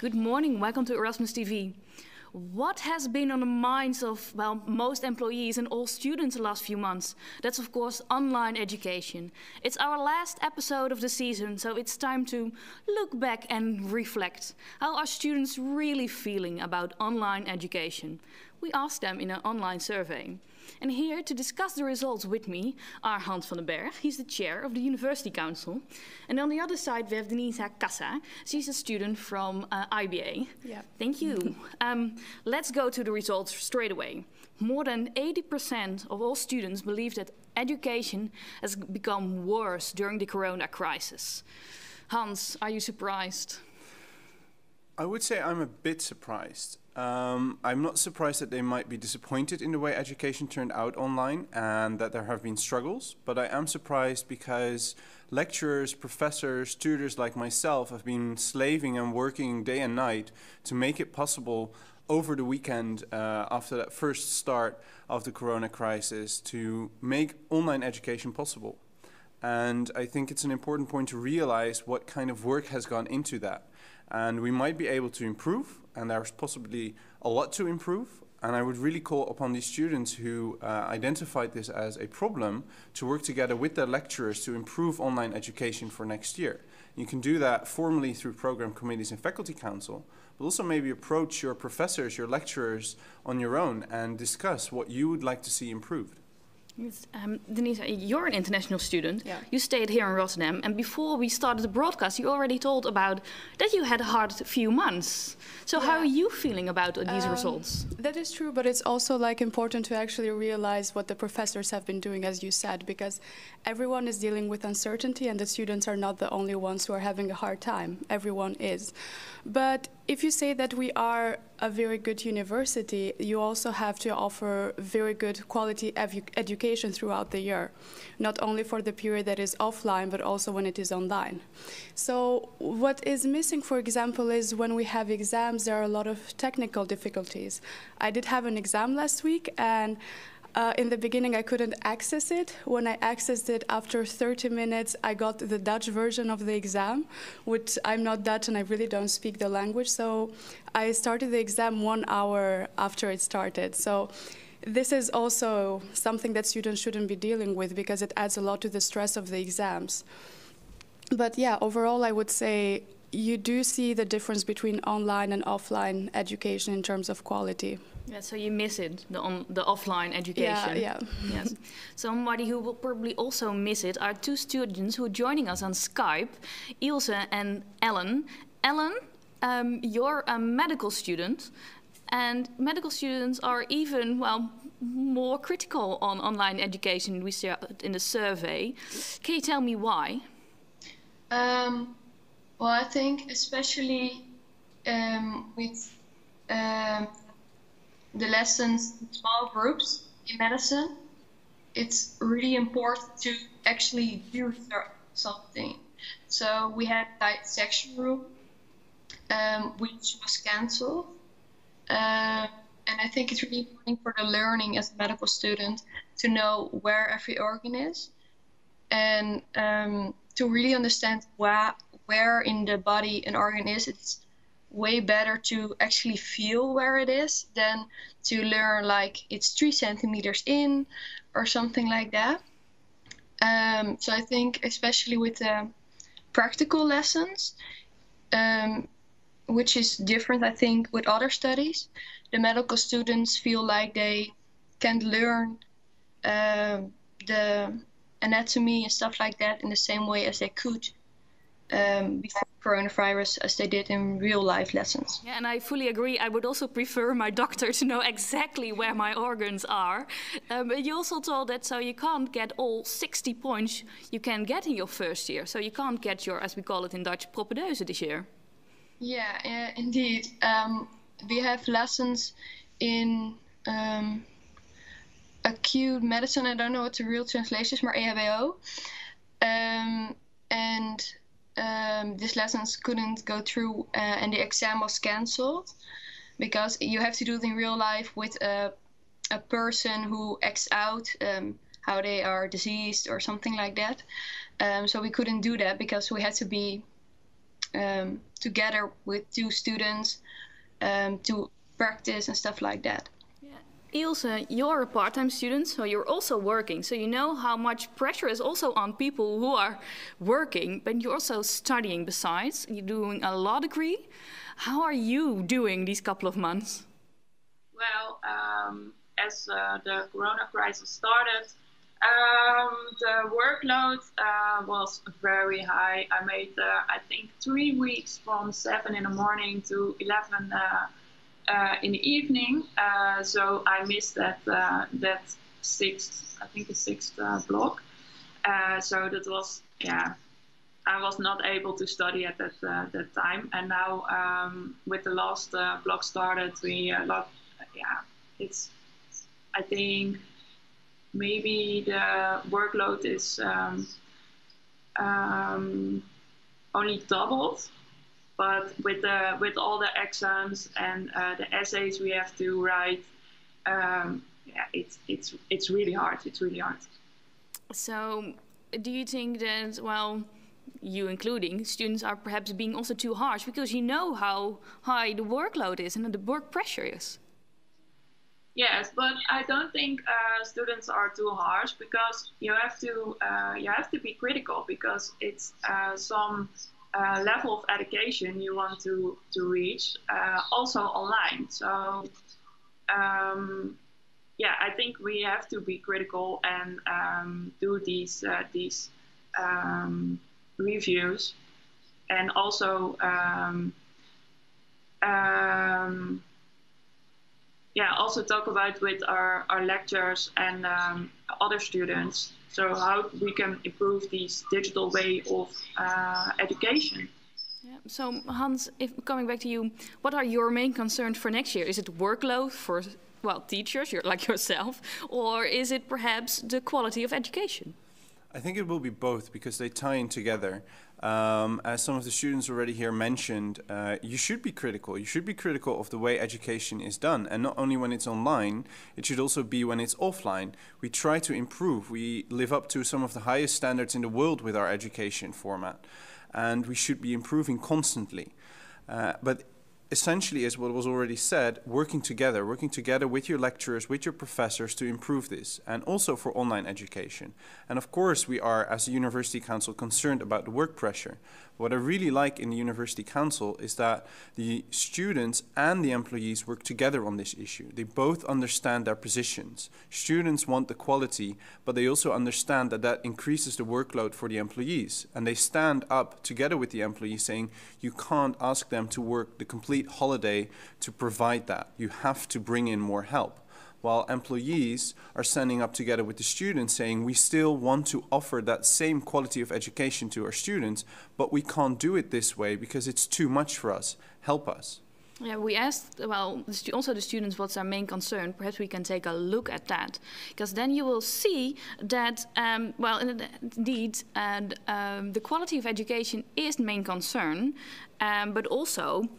Good morning, welcome to Erasmus TV. What has been on the minds of, well, most employees and all students the last few months? That's of course online education. It's our last episode of the season, so it's time to look back and reflect. How are students really feeling about online education? We asked them in an online survey. And here to discuss the results with me are Hans van den Berg. He's the chair of the University Council. And on the other side we have Denisa. She's a student from IBA. Yeah. Thank you. Let's go to the results straight away. More than 80% of all students believe that education has become worse during the corona crisis. Hans, are you surprised? I would say I'm a bit surprised. I'm not surprised that they might be disappointed in the way education turned out online and that there have been struggles, but I am surprised because lecturers, professors, tutors like myself have been slaving and working day and night to make it possible over the weekend after that first start of the corona crisis to make online education possible. And I think it's an important point to realize what kind of work has gone into that. And we might be able to improve, and there's possibly a lot to improve. And I would really call upon these students who identified this as a problem to work together with their lecturers to improve online education for next year. You can do that formally through program committees and faculty council, but also maybe approach your professors, your lecturers on your own and discuss what you would like to see improved. Yes, Denisa, you're an international student. Yeah. You stayed here in Rotterdam, and before we started the broadcast, you already told about that you had a hard few months. So how are you feeling about these results? That is true, but it's also important to actually realize what the professors have been doing, as you said, because everyone is dealing with uncertainty, and the students are not the only ones who are having a hard time. Everyone is. But if you say that we are a very good university, you also have to offer very good quality education throughout the year, not only for the period that is offline, but also when it is online. So what is missing, for example, is when we have exams, there are a lot of technical difficulties. I did have an exam last week, and in the beginning, I couldn't access it. When I accessed it, after 30 minutes, I got the Dutch version of the exam, which I'm not Dutch and I really don't speak the language. So I started the exam 1 hour after it started. So this is also something that students shouldn't be dealing with because it adds a lot to the stress of the exams. But yeah, overall, I would say you do see the difference between online and offline education in terms of quality. Yeah, so you miss it, the offline education. Yeah. Yes. Somebody who will probably also miss it are two students who are joining us on Skype, Ilse and Ellen. Ellen, you're a medical student, and medical students are even, well, more critical on online education, we saw in the survey. Can you tell me why? Well, I think especially with the lessons in small groups in medicine, it's really important to actually do something. So we had a dissection room, which was cancelled. And I think it's really important for the learning as a medical student to know where every organ is and to really understand where in the body an organ is. It's way better to actually feel where it is than to learn like it's 3 centimeters in or something like that. So I think especially with the practical lessons, which is different, I think, with other studies, the medical students feel like they can't learn the anatomy and stuff like that in the same way as they could before coronavirus as they did in real life lessons. Yeah, and I fully agree. I would also prefer my doctor to know exactly where my organs are. But you also told that so you can't get all 60 points you can get in your first year. So you can't get your, as we call it in Dutch, propedeuse this year. Yeah, indeed. We have lessons in acute medicine. I don't know what the real translation is, maar EHBO. These lessons couldn't go through and the exam was cancelled because you have to do it in real life with a person who acts out how they are diseased or something like that. So we couldn't do that because we had to be together with two students to practice and stuff like that. Ilse, you're a part-time student, so you're also working. So you know how much pressure is also on people who are working, but you're also studying besides. You're doing a law degree. How are you doing these couple of months? Well, as the corona crisis started, the workload was very high. I made, I think, 3 weeks from 7 in the morning to 11 in the evening, so I missed that sixth, I think the sixth block. So that was, yeah, I was not able to study at that time. And now with the last block started, it's, I think maybe the workload is only doubled. But with all the exams and the essays we have to write, it's really hard. It's really hard. So, do you think that, well, you including, students are perhaps being also too harsh because you know how high the workload is and the work pressure is? Yes, but I don't think students are too harsh, because you have to be critical, because it's some level of education you want to reach, also online. So yeah, I think we have to be critical and do these reviews, and also also talk about with our lecturers and other students, so how we can improve this digital way of education. Yeah. So Hans, if coming back to you, what are your main concerns for next year? Is it workload for, well, teachers like yourself, or is it perhaps the quality of education? I think it will be both, because they tie in together. As some of the students already here mentioned, you should be critical. You should be critical of the way education is done, and not only when it's online, it should also be when it's offline. We try to improve. We live up to some of the highest standards in the world with our education format, and we should be improving constantly. But essentially, as what was already said, working together with your lecturers, with your professors to improve this, and also for online education. And of course, we are, as a University Council, concerned about the work pressure. What I really like in the University Council is that the students and the employees work together on this issue. They both understand their positions. Students want the quality, but they also understand that that increases the workload for the employees. And they stand up together with the employees saying, you can't ask them to work the complete holiday to provide that. You have to bring in more help. While employees are standing up together with the students saying, we still want to offer that same quality of education to our students, but we can't do it this way because it's too much for us. Help us. Yeah, we asked, well, also the students what's their main concern. Perhaps we can take a look at that, because then you will see that, well, indeed, the quality of education is the main concern, but also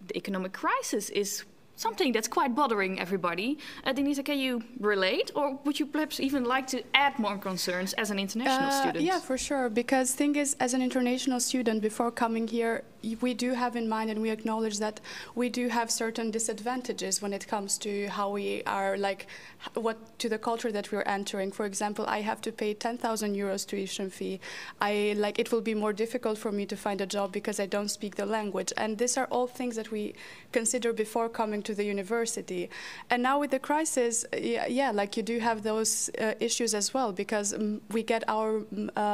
the economic crisis is something that's quite bothering everybody. Denisa, can you relate, or would you perhaps even like to add more concerns as an international student? Yeah, for sure, because thing is, as an international student, before coming here, we do have in mind and we acknowledge that we do have certain disadvantages when it comes to how we are, like, to the culture that we're entering. For example, I have to pay 10,000 euros tuition fee. It will be more difficult for me to find a job because I don't speak the language. And these are all things that we consider before coming to the university. And now with the crisis, like you do have those issues as well, because we get our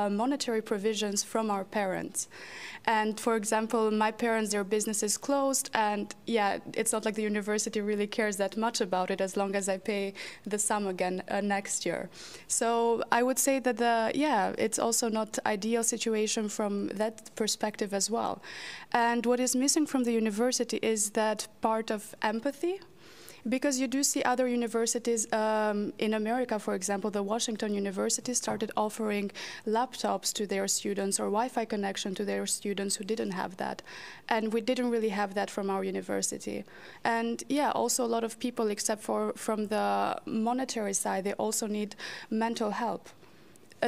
monetary provisions from our parents. And for example, my parents, their business is closed, and yeah, it's not like the university really cares that much about it as long as I pay the sum again next year. So I would say that it's also not ideal situation from that perspective as well. And what is missing from the university is that part of empathy. Because you do see other universities in America, for example, the Washington University started offering laptops to their students or Wi-Fi connection to their students who didn't have that. And we didn't really have that from our university. And yeah, also a lot of people, except for from the monetary side, they also need mental help.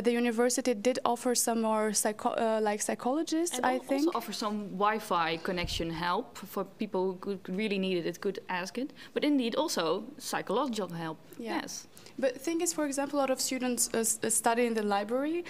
the university did offer some more psychologists, And I think. also offer some Wi-Fi connection help for people who could really need it, could ask it. But indeed also psychological help. Yeah. Yes. But the thing is, for example, a lot of students study in the library,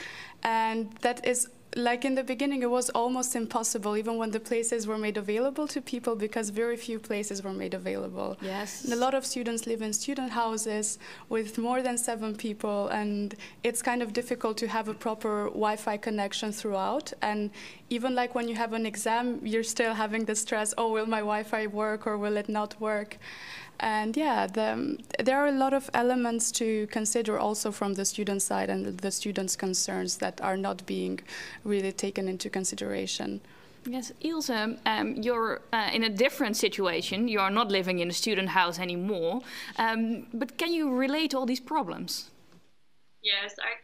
and that is, like in the beginning, it was almost impossible, even when the places were made available to people, because very few places were made available. Yes. And a lot of students live in student houses with more than 7 people, and it's kind of difficult to have a proper Wi-Fi connection throughout. And even like when you have an exam, you're still having the stress, oh, will my Wi-Fi work or will it not work? And yeah, there are a lot of elements to consider also from the student side and the students' concerns that are not being really taken into consideration. Yes, Ilse, you're in a different situation. You are not living in a student house anymore. But can you relate all these problems? Yes, I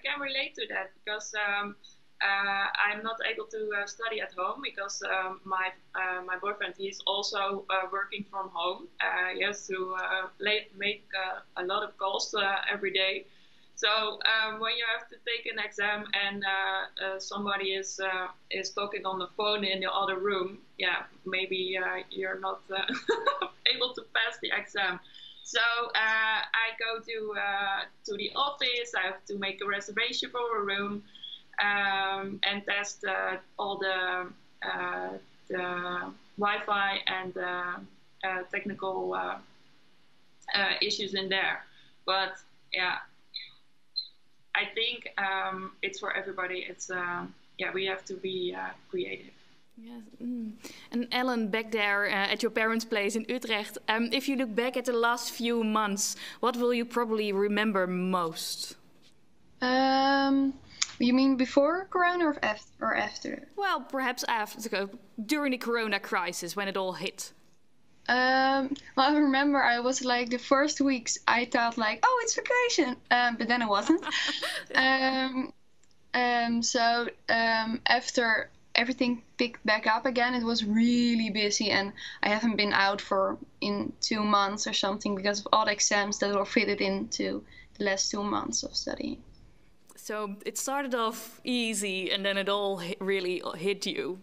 can relate to that because I'm not able to study at home because my boyfriend, he's also working from home. He has to make a lot of calls every day. So when you have to take an exam and somebody is talking on the phone in the other room, yeah, maybe you're not able to pass the exam. So I go to the office. I have to make a reservation for a room. And test all the Wi-Fi and technical issues in there. But yeah, I think it's for everybody. It's yeah, we have to be creative. Yes. And Ellen, back there at your parents' place in Utrecht, if you look back at the last few months, what will you probably remember most? You mean before Corona or after? Well, perhaps after, during the Corona crisis, when it all hit. Well, I remember I was like the first weeks I thought like, oh, it's vacation, but then it wasn't. So after everything picked back up again, it was really busy, and I haven't been out in 2 months or something because of all the exams that were fitted into the last 2 months of studying. So it started off easy, and then it all really hit you.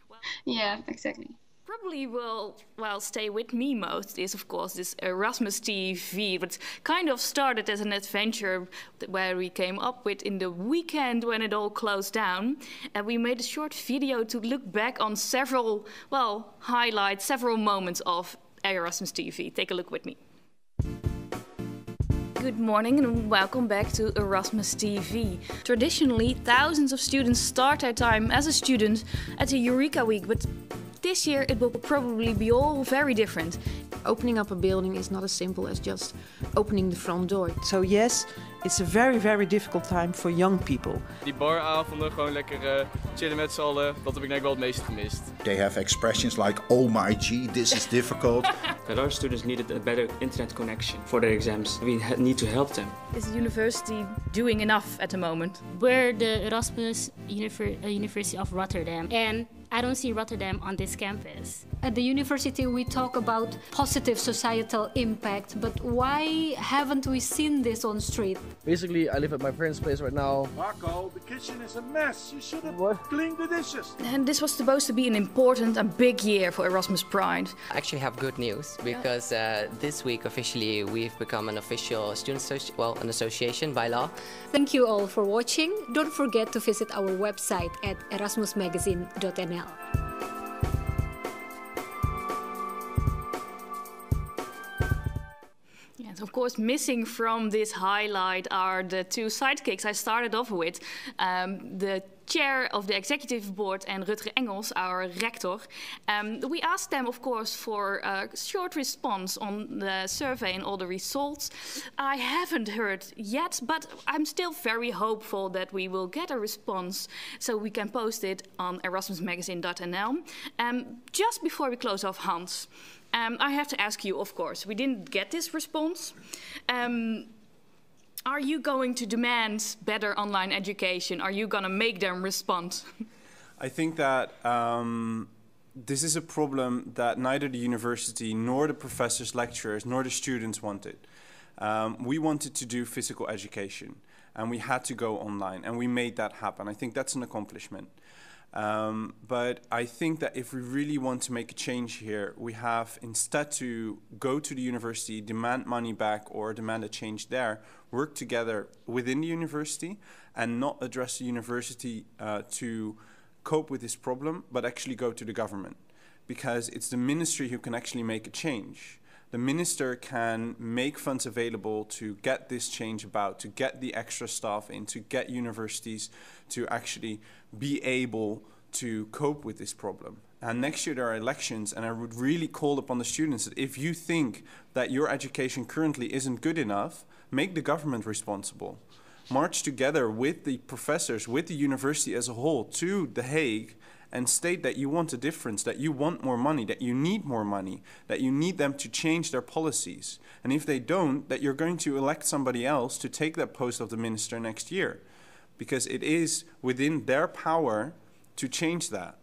Well, yeah, exactly. Probably will stay with me most is, of course, this Erasmus TV, which kind of started as an adventure where we came up with in the weekend when it all closed down. And we made a short video to look back on several, highlights, several moments of Erasmus TV. Take a look with me. Good morning and welcome back to Erasmus TV. Traditionally, thousands of students start their time as a student at the Eureka Week, but this year it will probably be all very different. Opening up a building is not as simple as just opening the front door. So yes, it's a very, very difficult time for young people. Die baravonden, gewoon lekker chillen met z'n allen, dat heb ik denk ik wel het meest gemist. They have expressions like, oh my gee, this is difficult. A lot of students needed a better internet connection for their exams. We need to help them. Is the university doing enough at the moment? We're the Erasmus University of Rotterdam, and I don't see Rotterdam on this campus. At the university we talk about positive societal impact, but why haven't we seen this on street? Basically, I live at my parents' place right now. Marco, the kitchen is a mess. You should have cleaned the dishes. And this was supposed to be an important and big year for Erasmus Pride. I actually have good news because this week officially we've become an official an association by law. Thank you all for watching. Don't forget to visit our website at erasmusmagazine.nl. Yes, of course, missing from this highlight are the 2 sidekicks I started off with. The chair of the executive board and Rutger Engels, our rector. We asked them, of course, for a short response on the survey and all the results. I haven't heard yet, but I'm still very hopeful that we will get a response so we can post it on erasmusmagazine.nl. Just before we close off, Hans, I have to ask you, of course, we didn't get this response. Are you going to demand better online education? Are you going to make them respond? I think that this is a problem that neither the university nor the professors, lecturers, nor the students wanted. We wanted to do physical education. and we had to go online, and we made that happen. I think that's an accomplishment. But I think that if we really want to make a change here, we have instead to go to the university, demand money back or demand a change there, work together within the university and not address the university to cope with this problem, but actually go to the government. Because it's the ministry who can actually make a change. The minister can make funds available to get this change about, to get the extra staff in, to get universities to actually be able to cope with this problem. And next year there are elections, and I would really call upon the students that if you think that your education currently isn't good enough, make the government responsible. March together with the professors, with the university as a whole to The Hague and state that you want a difference, that you want more money, that you need more money, that you need them to change their policies. And if they don't, that you're going to elect somebody else to take that post of the minister next year. Because it is within their power to change that.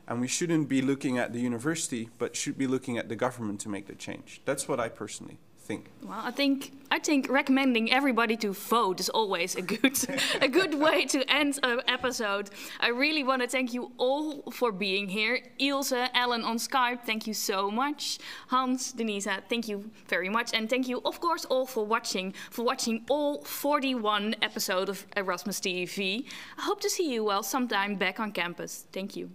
And we shouldn't be looking at the university, but should be looking at the government to make the change. That's what I personally think. Well, I think recommending everybody to vote is always a good way to end an episode. I really want to thank you all for being here. Ilse, Ellen on Skype, thank you so much. Hans, Denisa, thank you very much, and thank you, of course, all for watching all 41 episodes of Erasmus TV. I hope to see you sometime back on campus. Thank you.